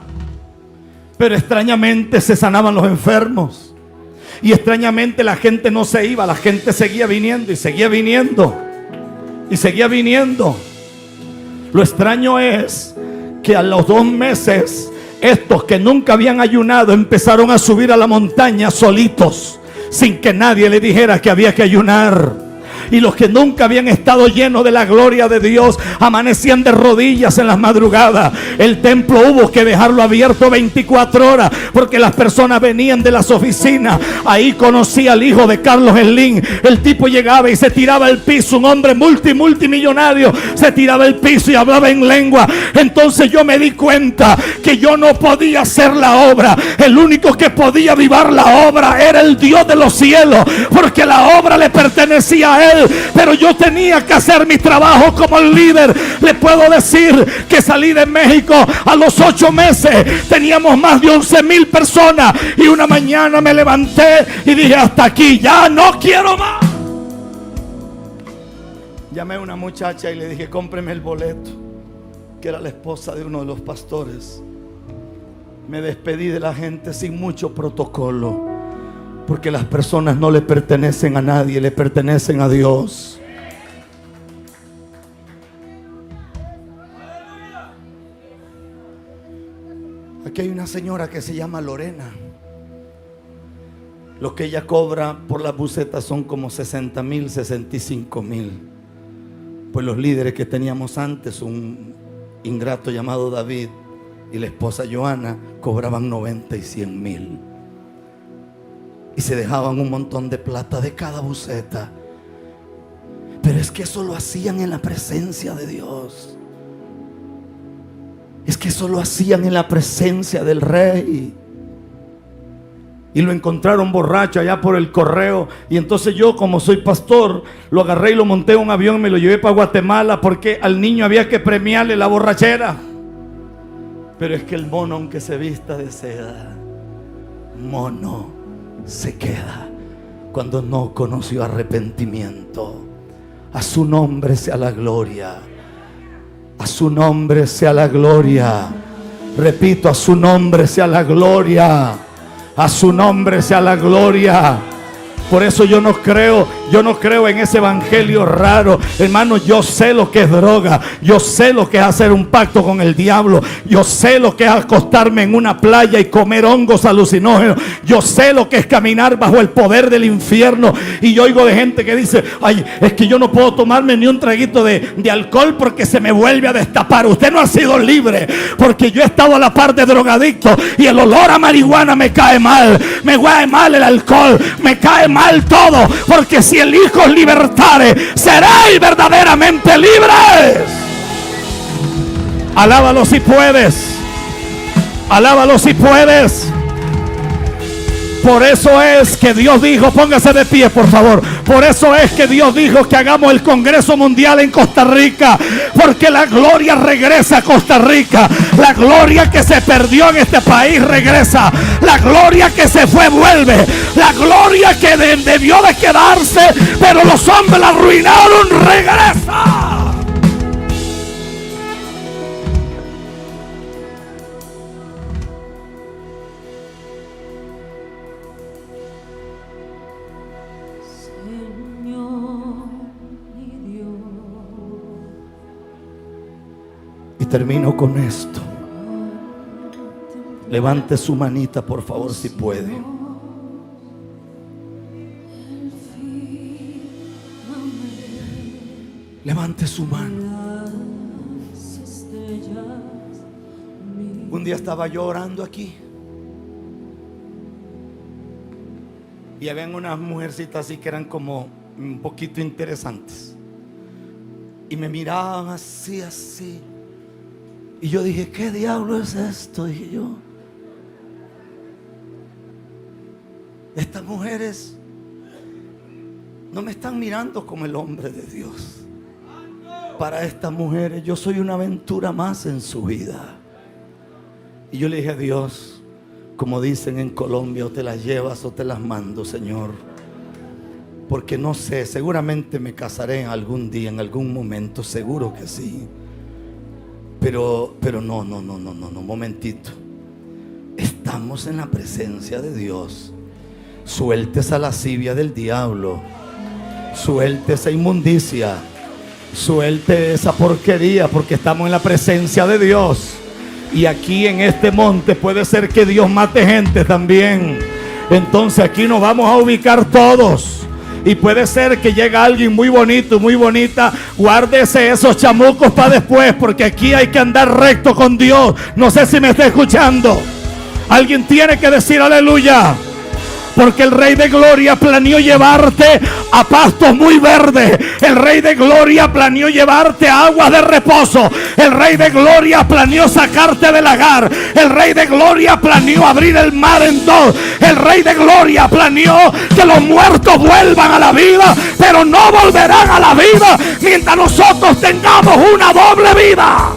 Pero extrañamente se sanaban los enfermos. Y extrañamente la gente no se iba, la gente seguía viniendo y seguía viniendo y seguía viniendo. Lo extraño es que a los 2 meses estos que nunca habían ayunado empezaron a subir a la montaña solitos, sin que nadie le dijera que había que ayunar. Y los que nunca habían estado llenos de la gloria de Dios amanecían de rodillas en las madrugadas. El templo hubo que dejarlo abierto 24 horas porque las personas venían de las oficinas. Ahí conocí al hijo de Carlos Slim. El tipo llegaba y se tiraba al piso. Un hombre multimillonario se tiraba al piso y hablaba en lengua. Entonces yo me di cuenta que yo no podía hacer la obra. El único que podía avivar la obra era el Dios de los cielos, porque la obra le pertenecía a él. mal, pero yo tenía que hacer mi trabajo como el líder. Le puedo decir que salí de México a los 8 meses, teníamos más de 11,000 personas, y una mañana me levanté y dije: hasta aquí, ya no quiero más. Llamé a una muchacha y le dije: cómpreme el boleto, que era la esposa de uno de los pastores. Me despedí de la gente sin mucho protocolo, porque las personas no le pertenecen a nadie, le pertenecen a Dios. Aquí hay una señora que se llama Lorena. Lo que ella cobra por las bucetas son como 60,000, 65,000. Pues los líderes que teníamos antes, un ingrato llamado David y la esposa Joana, cobraban 90 y 100,000. Y se dejaban un montón de plata de cada buceta. Pero es que eso lo hacían en la presencia de Dios. Es que eso lo hacían en la presencia del Rey. Y lo encontraron borracho allá por el correo. Y entonces yo, como soy pastor, lo agarré y lo monté en un avión y me lo llevé para Guatemala, porque al niño había que premiarle la borrachera. Pero es que el mono, aunque se vista de seda, mono se queda cuando no conoció arrepentimiento. A su nombre sea la gloria. A su nombre sea la gloria. Repito, a su nombre sea la gloria. A su nombre sea la gloria. Por eso yo no creo en ese evangelio raro. Hermano, yo sé lo que es droga. Yo sé lo que es hacer un pacto con el diablo. Yo sé lo que es acostarme en una playa y comer hongos alucinógenos. Yo sé lo que es caminar bajo el poder del infierno. Y yo oigo de gente que dice: ay, es que yo no puedo tomarme ni un traguito de alcohol porque se me vuelve a destapar. Usted no ha sido libre, porque yo he estado a la par de drogadictos y el olor a marihuana me cae mal. Me cae mal el alcohol, me cae mal todo, porque si el Hijo os libertare, seréis verdaderamente libres. Alábalo si puedes. Alábalo si puedes. Por eso es que Dios dijo, póngase de pie por favor. Por eso es que Dios dijo que hagamos el Congreso Mundial en Costa Rica, porque la gloria regresa a Costa Rica. La gloria que se perdió en este país regresa. La gloria que se fue vuelve. La gloria que debió de quedarse, pero los hombres la arruinaron, regresa. Termino con esto. Levante su manita por favor si puede. Levante su mano. Un día estaba yo orando aquí y habían unas mujercitas así que eran como un poquito interesantes y me miraban así. Y yo dije: ¿qué diablo es esto? Dije yo. Estas mujeres no me están mirando como el hombre de Dios. Para estas mujeres yo soy una aventura más en su vida. Y yo le dije a Dios, como dicen en Colombia: o te las llevas o te las mando, Señor. Porque no sé, seguramente me casaré en algún día, en algún momento, seguro que sí. Pero no, momentito. Estamos en la presencia de Dios. Suelte esa lascivia del diablo. Suelte esa inmundicia. Suelte esa porquería, porque estamos en la presencia de Dios. Y aquí en este monte puede ser que Dios mate gente también. Entonces aquí nos vamos a ubicar todos. Y puede ser que llegue alguien muy bonito, muy bonita. Guárdese esos chamucos para después, porque aquí hay que andar recto con Dios. No sé si me está escuchando. Alguien tiene que decir aleluya. Porque el Rey de Gloria planeó llevarte a pastos muy verdes. El Rey de Gloria planeó llevarte a aguas de reposo. El Rey de Gloria planeó sacarte del lagar. El Rey de Gloria planeó abrir el mar en dos. El Rey de Gloria planeó que los muertos vuelvan a la vida. Pero pero no volverán a la vida mientras nosotros tengamos una doble vida.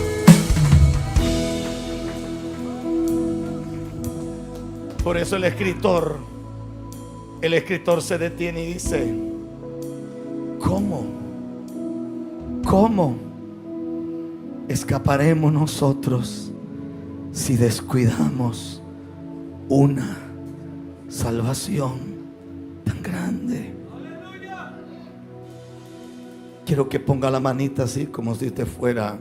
Por eso el escritor se detiene y dice: ¿cómo escaparemos nosotros si descuidamos una salvación tan grande? Quiero que ponga la manita así, como si usted fuera.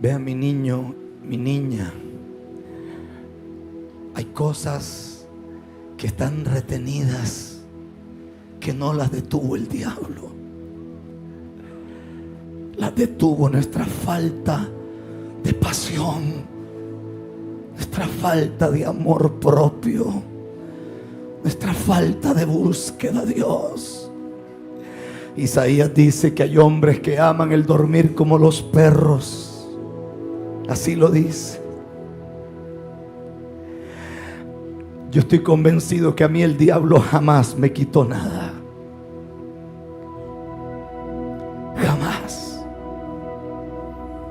Vea, mi niño, mi niña, hay cosas que están retenidas que no las detuvo el diablo. Las detuvo nuestra falta de pasión, nuestra falta de amor propio, nuestra falta de búsqueda a Dios. Isaías dice que hay hombres que aman el dormir como los perros. Así lo dice. Yo estoy convencido que a mí el diablo jamás me quitó nada. Jamás.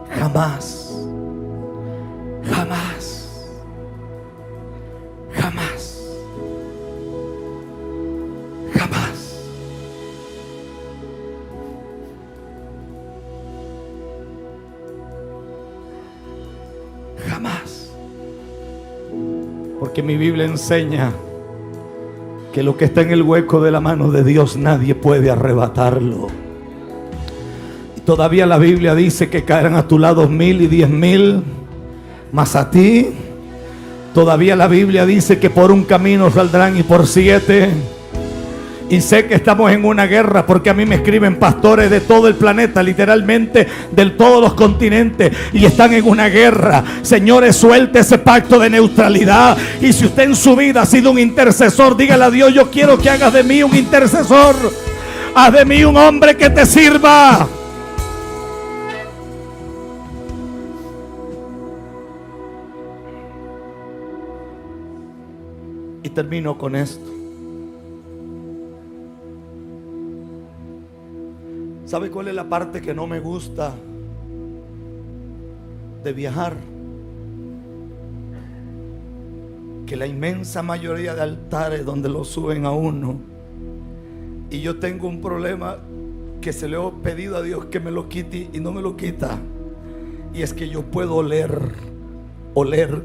Jamás. Jamás. Jamás. Jamás. Jamás. Porque mi Biblia enseña que lo que está en el hueco de la mano de Dios nadie puede arrebatarlo. Y todavía la Biblia dice que caerán a tu lado 1000 y 10,000, mas a ti. Todavía la Biblia dice que por un camino saldrán y por 7. Y sé que estamos en una guerra, porque a mí me escriben pastores de todo el planeta, literalmente de todos los continentes, y están en una guerra. Señores, suelte ese pacto de neutralidad. Y si usted en su vida ha sido un intercesor, dígale a Dios: yo quiero que hagas de mí un intercesor. Haz de mí un hombre que te sirva. Y termino con esto. ¿Sabe cuál es la parte que no me gusta de viajar? Que la inmensa mayoría de altares donde lo suben a uno, y yo tengo un problema que se le he pedido a Dios que me lo quite y no me lo quita, y es que yo puedo oler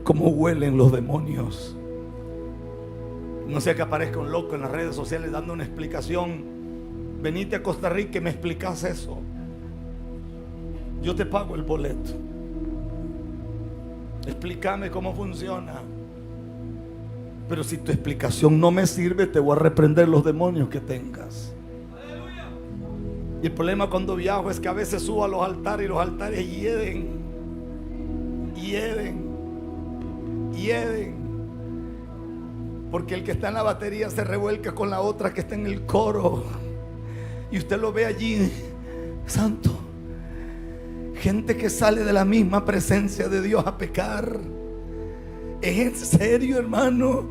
cómo huelen los demonios. No sea que aparezca un loco en las redes sociales dando una explicación. Venite a Costa Rica y me explicas eso. Yo te pago el boleto. Explícame cómo funciona. Pero si tu explicación no me sirve, te voy a reprender los demonios que tengas. Y el problema cuando viajo es que a veces subo a los altares y los altares hieden. Porque el que está en la batería se revuelca con la otra que está en el coro. Y usted lo ve allí, santo. Gente que sale de la misma presencia de Dios a pecar. ¿Es en serio, hermano?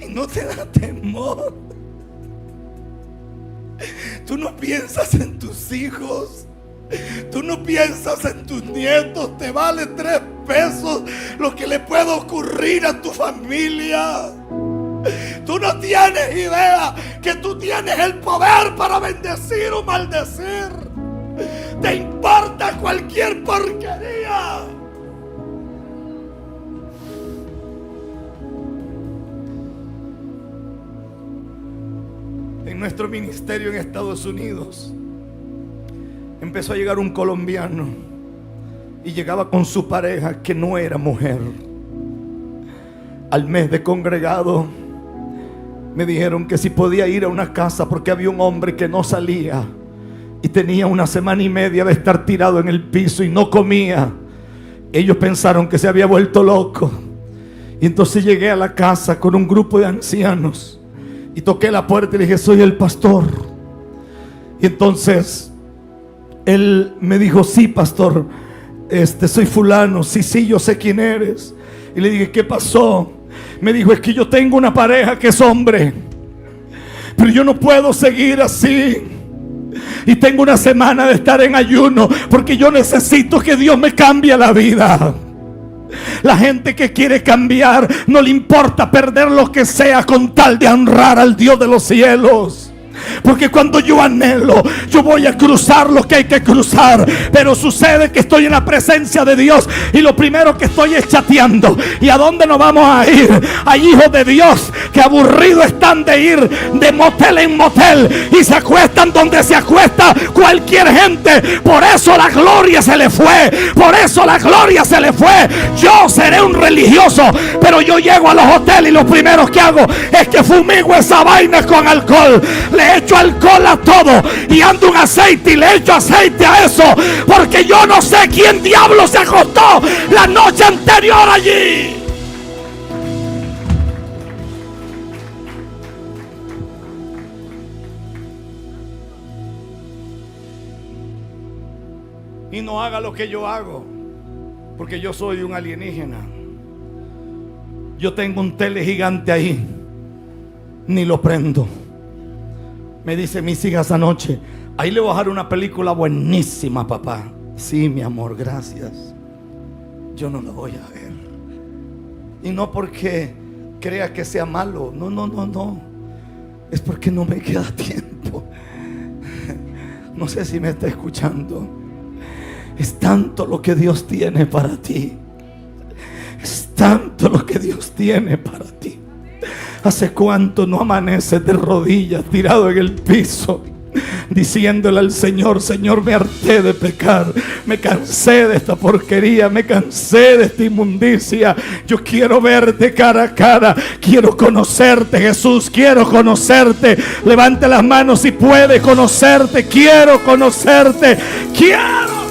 Y no te da temor. Tú no piensas en tus hijos. Tú no piensas en tus nietos. Te vale 3 pesos lo que le puede ocurrir a tu familia. Tú no tienes idea que tú tienes el poder para bendecir o maldecir. Te importa cualquier porquería. En nuestro ministerio en Estados Unidos empezó a llegar un colombiano y llegaba con su pareja que no era mujer. Al mes de congregado me dijeron que si podía ir a una casa, porque había un hombre que no salía y tenía 1 semana y media de estar tirado en el piso y no comía. Ellos pensaron que se había vuelto loco. Y entonces llegué a la casa con un grupo de ancianos y toqué la puerta y le dije: soy el pastor. Y entonces él me dijo: sí, pastor, soy fulano. Sí, yo sé quién eres. Y le dije, ¿qué pasó? Me dijo, es que yo tengo una pareja que es hombre, pero yo no puedo seguir así. Y tengo una semana de estar en ayuno porque yo necesito que Dios me cambie la vida. La gente que quiere cambiar no le importa perder lo que sea con tal de honrar al Dios de los cielos. Porque cuando yo anhelo, yo voy a cruzar lo que hay que cruzar. Pero sucede que estoy en la presencia de Dios y lo primero que estoy es chateando. ¿Y a dónde nos vamos a ir? Hay hijos de Dios que aburridos están de ir de motel en motel y se acuestan donde se acuesta cualquier gente. Por eso la gloria se le fue. Por eso la gloria se le fue. Yo seré un religioso, pero yo llego a los hoteles y lo primero que hago es que fumigo esa vaina con alcohol. Le echo alcohol a todo y ando un aceite y le echo aceite a eso, porque yo no sé quién diablo se acostó la noche anterior allí. Y no haga lo que yo hago, porque yo soy un alienígena. Yo tengo un tele gigante ahí, ni lo prendo. Me dice mis hijas anoche, ahí le voy a dejar una película buenísima, papá. Sí, mi amor, gracias. Yo no la voy a ver. Y no porque crea que sea malo. No. Es porque no me queda tiempo. No sé si me está escuchando. Es tanto lo que Dios tiene para ti. Es tanto lo que Dios tiene para ti. ¿Hace cuánto no amaneces de rodillas tirado en el piso diciéndole al Señor, Señor, me harté de pecar, me cansé de esta porquería, me cansé de esta inmundicia, yo quiero verte cara a cara, quiero conocerte, Jesús, quiero conocerte? Levante las manos si puede. Conocerte, quiero conocerte, quiero conocerte.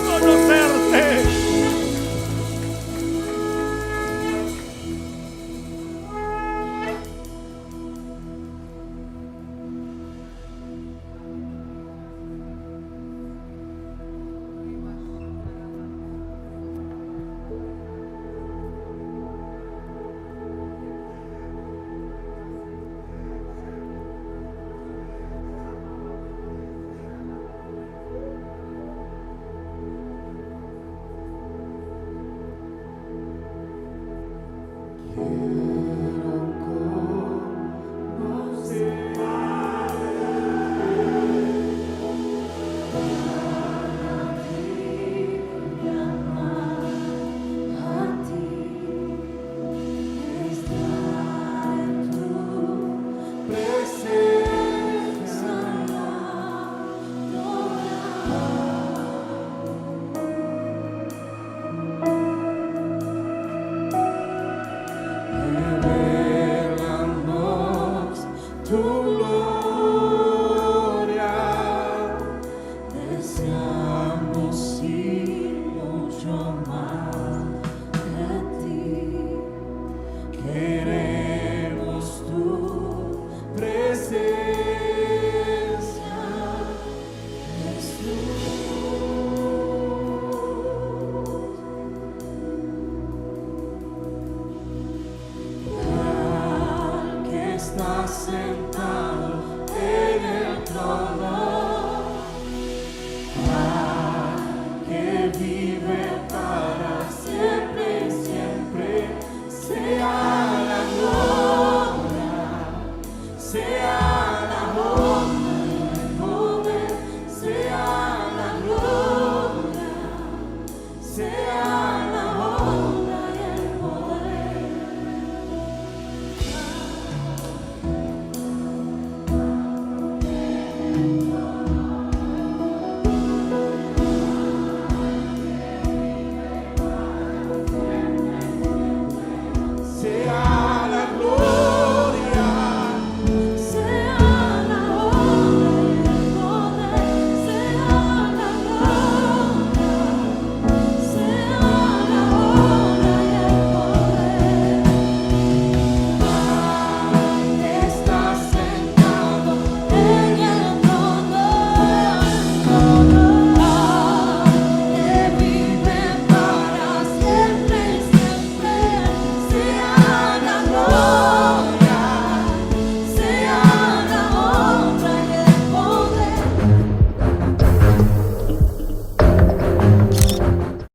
Está sentado.